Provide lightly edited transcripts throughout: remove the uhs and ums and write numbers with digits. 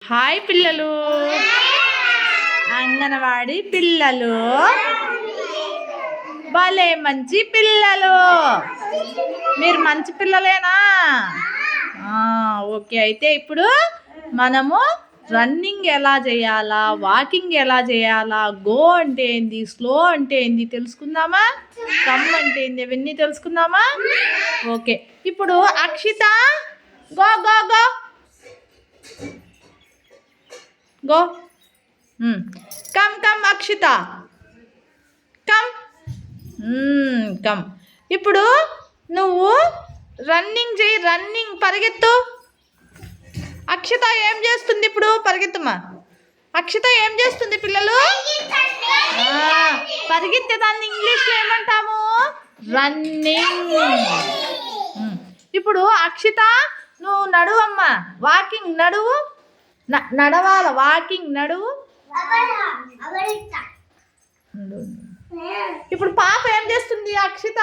Hi పిల్లలు, అంగన్వాడి పిల్లలు భలే మంచి పిల్లలు. మీరు మంచి పిల్లలేనా? ఓకే, అయితే ఇప్పుడు మనము రన్నింగ్ ఎలా చేయాలా, వాకింగ్ ఎలా చేయాలా, గో అంటే ఏంది, స్లో అంటే ఏంది తెలుసుకుందామా? కమ్ అంటే ఏంది, అవన్నీ తెలుసుకుందామా? ఓకే, ఇప్పుడు Akshita go go go go. Come come Akshita, come come. ఇప్పుడు నువ్వు రన్నింగ్ చేయి, రన్నింగ్ పరిగెత్తు. అక్షిత ఏం చేస్తుంది ఇప్పుడు? పరిగెత్తమ్మా. అక్షిత ఏం చేస్తుంది పిల్లలు? పరిగెత్తే దాన్ని ఇంగ్లీష్లో ఏమంటాము? రన్నింగ్. ఇప్పుడు అక్షిత నువ్వు నడువమ్మా, వాకింగ్ నడువు. నడవాల, వాకింగ్ నడువు. ఇప్పుడు పాప ఏం చేస్తుంది? అక్షిత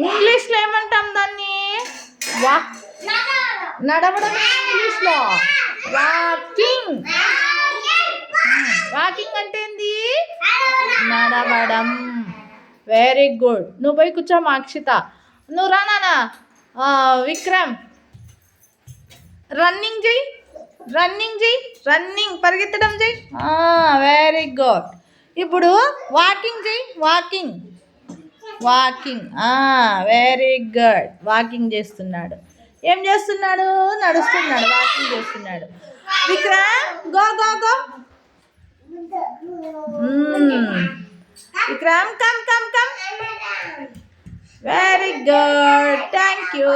ఇంగ్లీష్లో ఏమంటాం దాన్ని? నడవడం ఇంగ్లీష్లో వాకింగ్. వాకింగ్ అంటే ఏంది? నడవడం. Very good. నువ్వు పోయి కూర్చోమా అక్షిత. నువ్వు రానా విక్రమ్, రన్నింగ్ చెయ్యి, రన్నింగ్ చెయ్యి, రన్నింగ్ పరిగెత్తడం చెయ్యి. Very good. ఇప్పుడు వాకింగ్ చెయ్యి, walking. Walking. Very good. Walking చేస్తున్నాడు. ఏం చేస్తున్నాడు? నడుస్తున్నాడు, వాకింగ్ చేస్తున్నాడు. Vikram go go go. Vikram come come come. Very good, thank you.